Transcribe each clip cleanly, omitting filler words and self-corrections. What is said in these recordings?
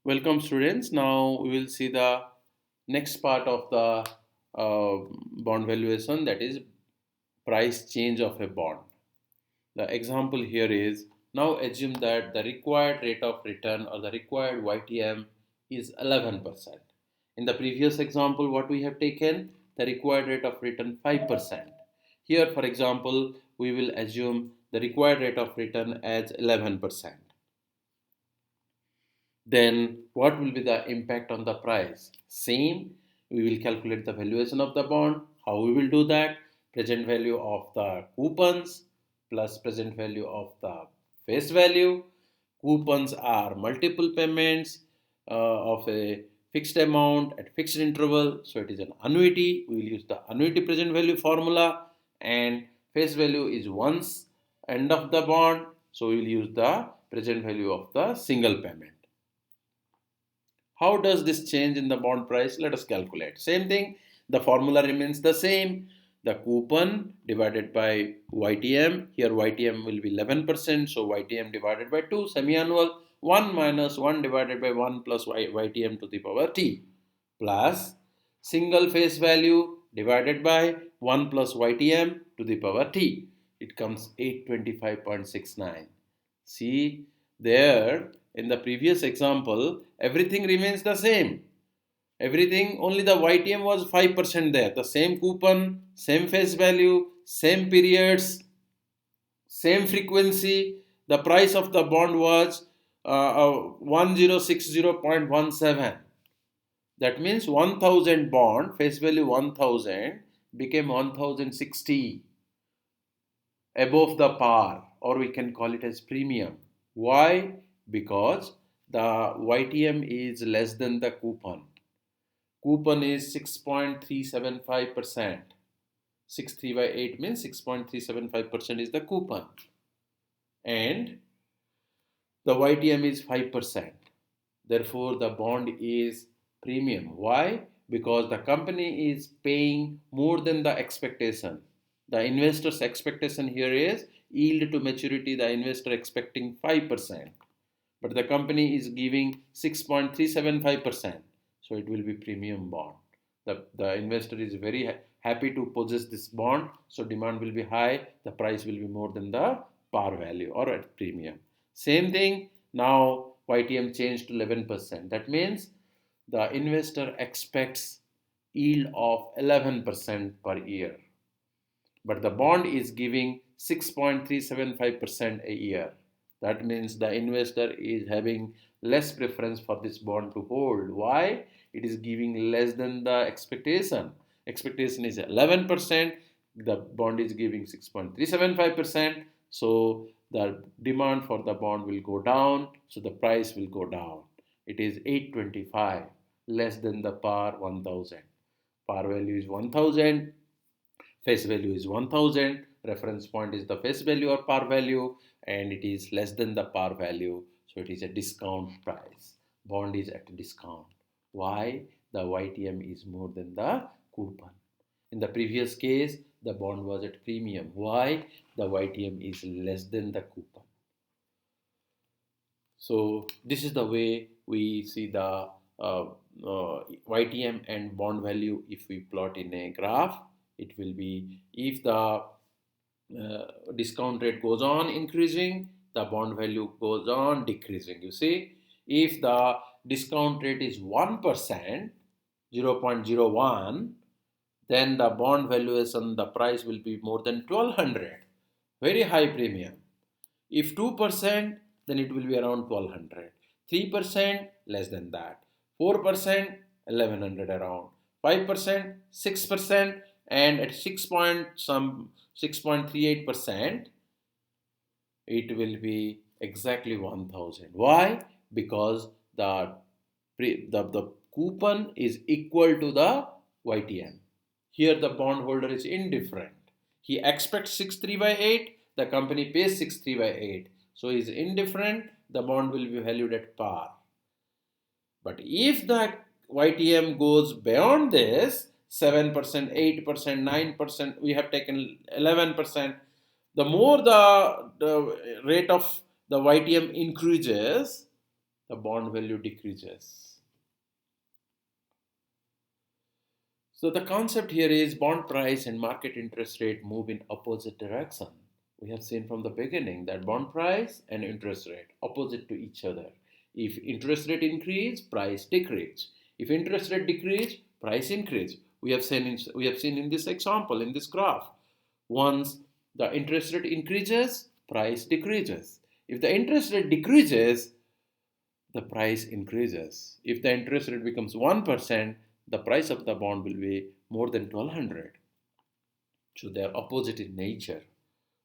Welcome students. Now we will see the next part of the bond valuation, that is price change of a bond. The example here is, now assume that the required rate of return or the required YTM is 11%. In the previous example what we have taken, the required rate of return 5%. Here for example we will assume the required rate of return as 11%. Then what will be the impact on the price? Same, we will calculate the valuation of the bond. How we will do that? Present value of the coupons plus present value of the face value. Coupons are multiple payments of a fixed amount at fixed interval, so it is an annuity. We will use the annuity present value formula, and face value is once end of the bond, so we will use the present value of the single payment. How does this change in the bond price? Let us calculate. Same thing, the formula remains the same. The coupon divided by YTM, here YTM will be 11%, so YTM divided by 2, semi-annual, 1 minus 1 divided by 1 plus YTM to the power T, plus single face value divided by 1 plus YTM to the power T. It comes 825.69. See, there in the previous example, everything remains the same. Everything, only the YTM was 5% there. The same coupon, same face value, same periods, same frequency. The price of the bond was 1060.17. That means 1000 bond, face value 1000 became 1060 above the par, or we can call it as premium. Why? Because the YTM is less than the coupon. Coupon is 6.375%. 63 by 8 means 6.375% is the coupon. And the YTM is 5%. Therefore, the bond is premium. Why? Because the company is paying more than the expectation. The investor's expectation here is yield to maturity, the investor expecting 5%. But the company is giving 6.375%. So it will be premium bond. The investor is very happy to possess this bond. So demand will be high. The price will be more than the par value or at premium. Same thing, now YTM changed to 11%. That means the investor expects yield of 11% per year. But the bond is giving 6.375% a year. That means the investor is having less preference for this bond to hold. Why? It is giving less than the expectation. Expectation is 11%. The bond is giving 6.375%. So the demand for the bond will go down. So the price will go down. It is 825, less than the par 1000. Par value is 1000. Face value is 1000. Reference point is the face value or par value, and it is less than the par value, so it is a discount price. Bond is at a discount. Why? The YTM is more than the coupon. In the previous case, the bond was at premium. Why? The YTM is less than the coupon. So this is the way we see the YTM and bond value. If we plot in a graph, it will be, if the discount rate goes on increasing, the bond value goes on decreasing. You see, if the discount rate is 1%, 0.01, then the bond valuation, the price will be more than 1200, very high premium. If 2%, then it will be around 1200. 3%, less than that. 4%, 1100 around. 5%, 6%, and at 6.38%, it will be exactly 1000. Why? Because the coupon is equal to the YTM. Here the bondholder is indifferent. He expects 63 by 8, the company pays 63 by 8. So he is indifferent, the bond will be valued at par. But if the YTM goes beyond this, 7%, 8%, 9%, we have taken 11%. The more the rate of the YTM increases, the bond value decreases. So the concept here is bond price and market interest rate move in opposite direction. We have seen from the beginning that bond price and interest rate opposite to each other. If interest rate increase, price decrease. If interest rate decrease, price increase. We have seen in this example, in this graph. Once the interest rate increases, price decreases. If the interest rate decreases, the price increases. If the interest rate becomes 1%, the price of the bond will be more than 1200. So they are opposite in nature.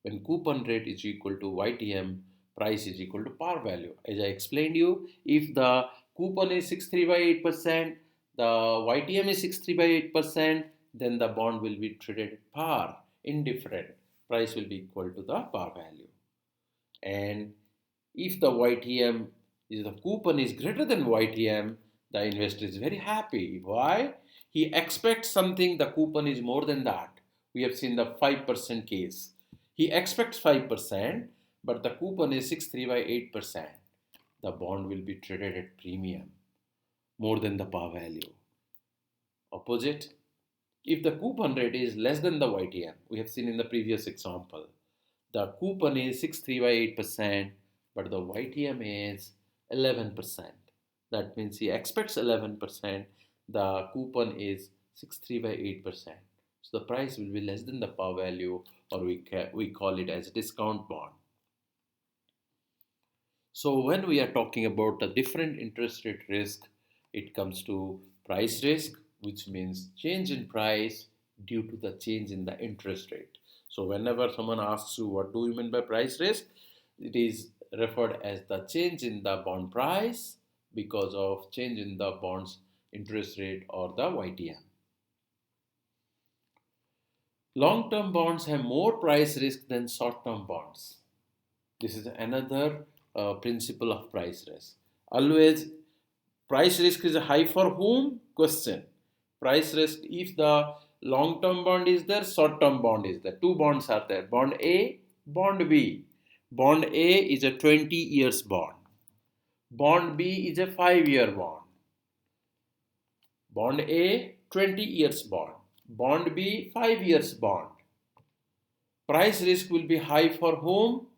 When coupon rate is equal to YTM, price is equal to par value. As I explained you, if the coupon is 63 by 8%, the YTM is 63 by 8%, then the bond will be traded at par, indifferent. Price will be equal to the par value. And if the YTM is the coupon is greater than YTM, the investor is very happy. Why? He expects something, the coupon is more than that. We have seen the 5% case. He expects 5%, but the coupon is 63 by 8%. The bond will be traded at premium, more than the par value. Opposite, if the coupon rate is less than the YTM, we have seen in the previous example, the coupon is 63 by 8%, but the YTM is 11%. That means he expects 11%, the coupon is 63 by 8%. So the price will be less than the par value, or we call it as a discount bond. So when we are talking about a different interest rate risk, it comes to price risk, which means change in price due to the change in the interest rate. So whenever someone asks you what do you mean by price risk, it is referred as the change in the bond price because of change in the bond's interest rate or the YTM. Long-term bonds have more price risk than short-term bonds. This is another principle of price risk. Always, price risk is high for whom? Question. Price risk, if the long-term bond is there, short-term bond is there. Two bonds are there. Bond A, bond B. Bond A is a 20 years bond. Bond B is a 5-year bond. Bond A, 20 years bond. Bond B, 5 years bond. Price risk will be high for whom?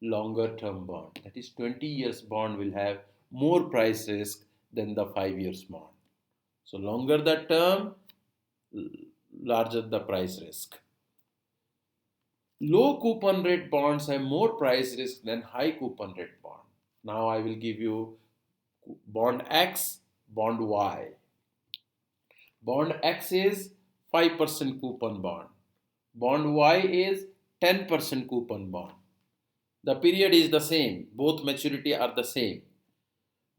Longer term bond. That is 20 years bond will have more price risk than the 5 years bond. So longer the term, larger the price risk. Low coupon rate bonds have more price risk than high coupon rate bond. Now I will give you bond X, bond Y. Bond X is 5% coupon bond. Bond Y is 10% coupon bond. The period is the same. Both maturity are the same.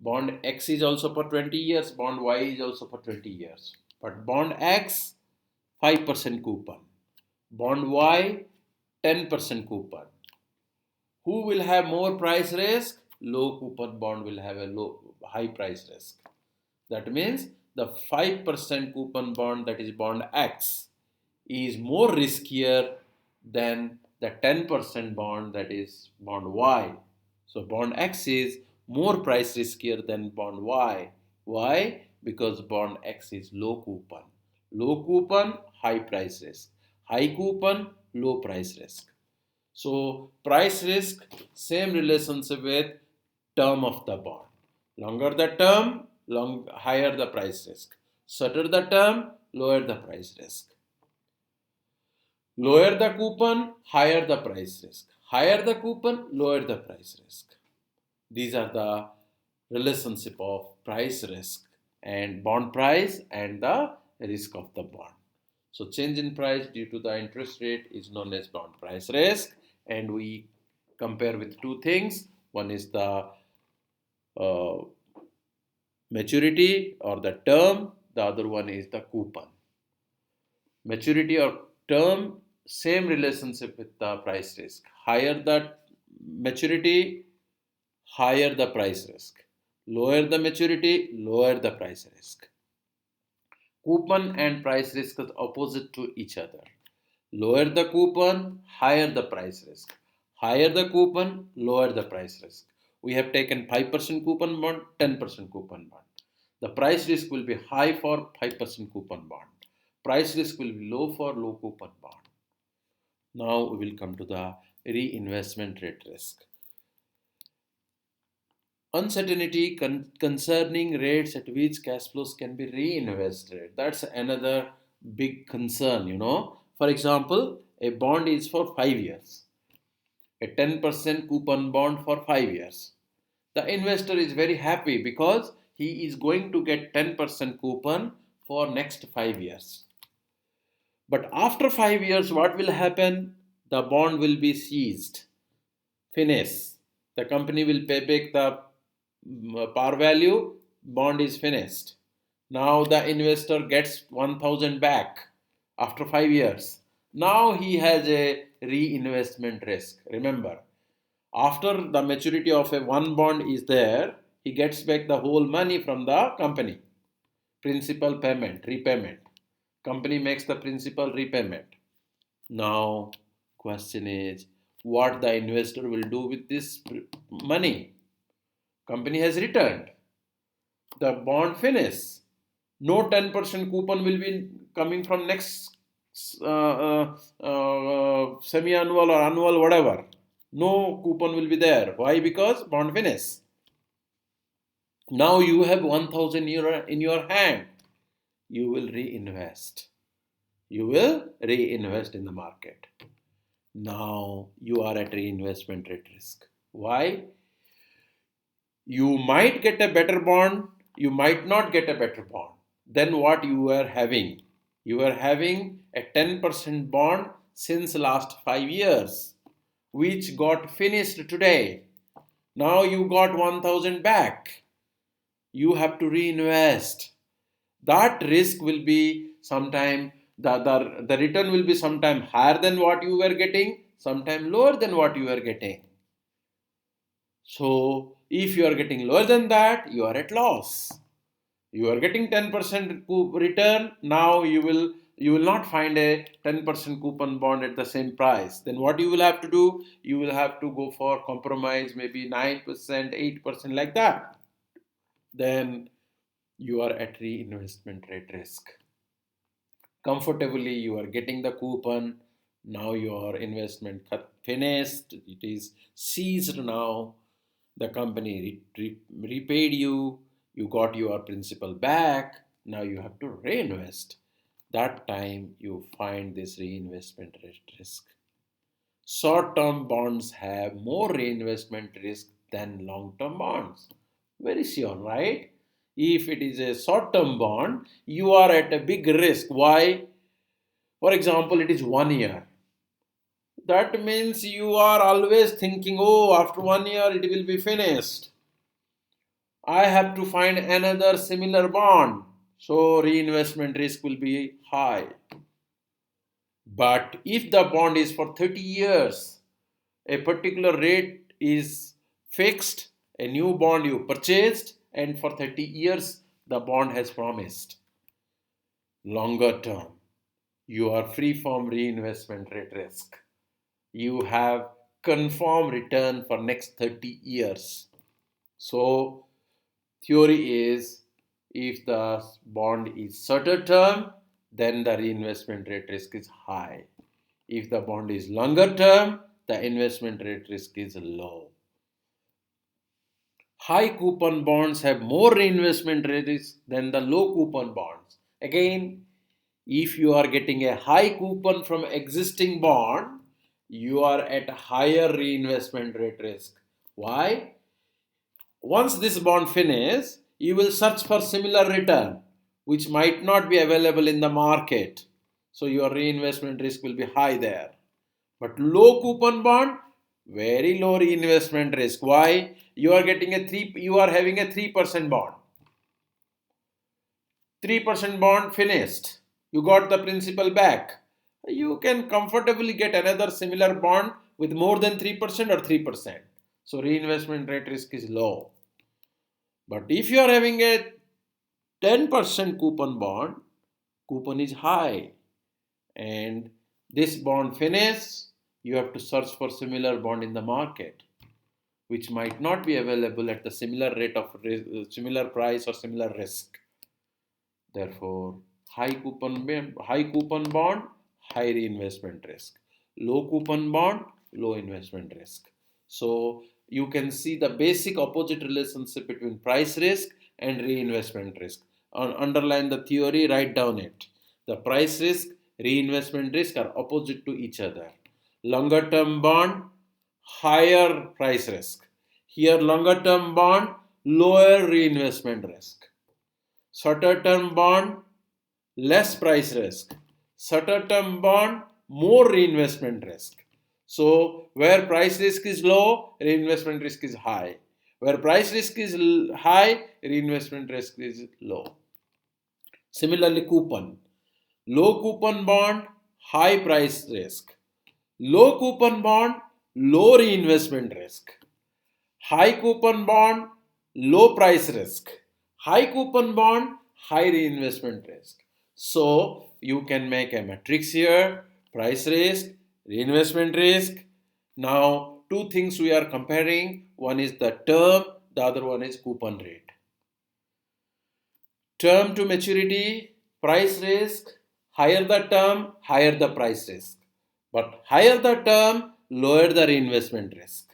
Bond X is also for 20 years. Bond Y is also for 20 years. But bond X, 5% coupon. Bond Y, 10% coupon. Who will have more price risk? Low coupon bond will have a high price risk. That means the 5% coupon bond, that is bond X, is more riskier than the 10% bond, that is bond Y. So bond X is more price riskier than bond Y. Why? Because bond X is low coupon. Low coupon, high price risk. High coupon, low price risk. So price risk, same relationship with term of the bond. Longer the term, higher the price risk. Shorter the term, lower the price risk. Lower the coupon, higher the price risk. Higher the coupon, lower the price risk. These are the relationship of price risk and bond price and the risk of the bond. So change in price due to the interest rate is known as bond price risk, and we compare with two things. One is the maturity or the term, the other one is the coupon. Maturity or term, same relationship with the price risk. Higher the maturity, higher the price risk. Lower the maturity, lower the price risk. Coupon and price risk are opposite to each other. Lower the coupon, higher the price risk. Higher the coupon, lower the price risk. We have taken 5% coupon bond, 10% coupon bond. The price risk will be high for 5% coupon bond. Price risk will be low for low coupon bond. Now we will come to the reinvestment rate risk. Uncertainty concerning rates at which cash flows can be reinvested. That's another big concern. For example, a bond is for 5 years, a 10% coupon bond for 5 years. The investor is very happy because he is going to get 10% coupon for next 5 years. But after 5 years, what will happen? The bond will be seized, finished. The company will pay back the par value, bond is finished. Now the investor gets 1000 back after 5 years. Now he has a reinvestment risk. Remember, after the maturity of one bond is there, he gets back the whole money from the company. Principal payment, repayment. Company makes the principal repayment. Now, question is, what the investor will do with this money? Company has returned. The bond finished. No 10% coupon will be coming from next semi-annual or annual, whatever. No coupon will be there. Why? Because bond finished. Now you have 1000 euro in your hand. You will reinvest. You will reinvest in the market. Now you are at reinvestment rate risk. Why? You might get a better bond. You might not get a better bond than what you were having. You were having a 10% bond since last 5 years, which got finished today. Now you got 1000 back. You have to reinvest. That risk will be sometime, the return will be sometime higher than what you were getting, sometime lower than what you were getting. So if you are getting lower than that, you are at loss. You are getting 10% return. Now you will not find a 10% coupon bond at the same price. Then what you will have to do? You will have to go for compromise, maybe 9%, 8%, like that. Then you are at reinvestment rate risk. Comfortably, you are getting the coupon. Now your investment finished. It is seized now. The company repaid you. You got your principal back. Now you have to reinvest. That time you find this reinvestment rate risk. Short-term bonds have more reinvestment risk than long-term bonds. Very sure, right? If it is a short-term bond, you are at a big risk. Why? For example, it is 1 year. That means you are always thinking, oh, after 1 year it will be finished. I have to find another similar bond. So reinvestment risk will be high. But if the bond is for 30 years, a particular rate is fixed, a new bond you purchased, and for 30 years the bond has promised longer term, you are free from reinvestment rate risk. You have confirmed return for next 30 years. So theory is, if the bond is shorter term, then the reinvestment rate risk is high. If the bond is longer term, the investment rate risk is low. High coupon bonds have more reinvestment risk than the low coupon bonds. Again, if you are getting a high coupon from existing bond, you are at a higher reinvestment rate risk. Why? Once this bond finishes, you will search for similar return, which might not be available in the market. So your reinvestment risk will be high there. But low coupon bond, very low reinvestment risk. Why? You are having a 3% bond. 3% bond finished. You got the principal back. You can comfortably get another similar bond with more than 3% or 3%. So reinvestment rate risk is low. But if you are having a 10% coupon bond, coupon is high. And this bond finishes, you have to search for similar bond in the market. which might not be available at the similar rate of similar price or similar risk. Therefore, high coupon bond, high reinvestment risk. Low coupon bond, low investment risk. So you can see the basic opposite relationship between price risk and reinvestment risk. Underline the theory, write down it. The price risk, reinvestment risk are opposite to each other. Longer term bond, higher price risk. Here longer term bond, lower reinvestment risk. Shorter term bond, less price risk. Shorter term bond, more reinvestment risk. So where price risk is low, reinvestment risk is high. Where price risk is high, reinvestment risk is low. Similarly, coupon. Low coupon bond, high price risk. Low coupon bond, low reinvestment risk. High coupon bond, low price risk. High coupon bond, high reinvestment risk. So you can make a matrix here, price risk, reinvestment risk. Now two things we are comparing. One is the term, the other one is coupon rate. Term to maturity, price risk, higher the term, higher the price risk. But higher the term, lower the reinvestment risk.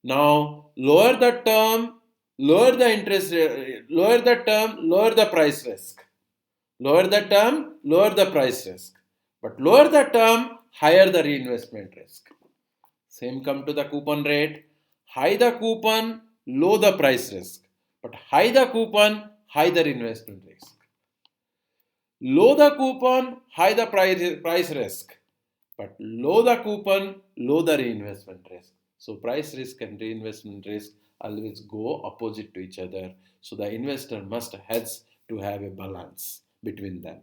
Now, lower the term, lower the interest rate, lower the term, lower the price risk. Lower the term, lower the price risk. But lower the term, higher the reinvestment risk. Same come to the coupon rate. High the coupon, low the price risk. But high the coupon, high the reinvestment risk. Low the coupon, high the price risk. But low the coupon, low the reinvestment risk. So price risk and reinvestment risk always go opposite to each other. So the investor must hedge to have a balance between them.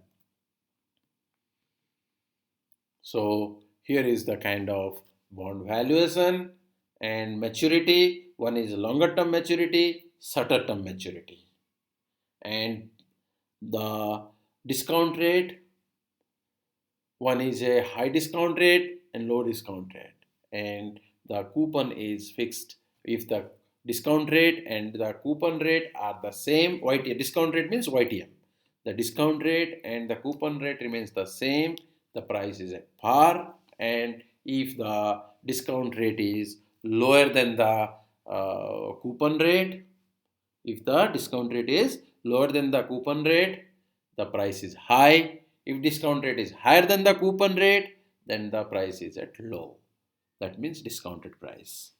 So here is the kind of bond valuation and maturity. One is longer term maturity, shorter term maturity. And the discount rate, one is a high discount rate and low discount rate. And the coupon is fixed. If the discount rate and the coupon rate are the same, discount rate means YTM. The discount rate and the coupon rate remains the same, the price is at par. And if the discount rate is lower than the coupon rate, if the discount rate is lower than the coupon rate, the price is high. If discount rate is higher than the coupon rate, then the price is at low. That means discounted price.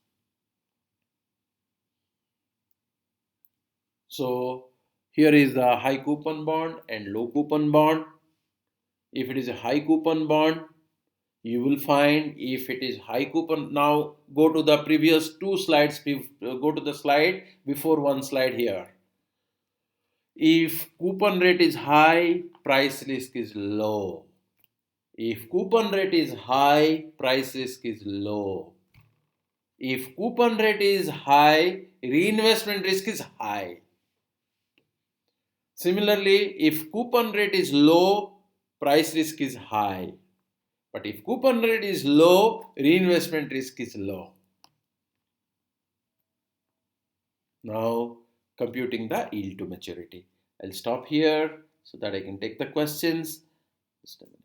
So here is the high coupon bond and low coupon bond. If it is a high coupon bond, you will find if it is high coupon. Now go to the previous two slides, go to the slide before one slide here. If coupon rate is high, price risk is low. If coupon rate is high, price risk is low. If coupon rate is high, reinvestment risk is high. Similarly, if coupon rate is low, price risk is high. But if coupon rate is low, reinvestment risk is low. Now, computing the yield to maturity. I'll stop here so that I can take the questions. Just a minute.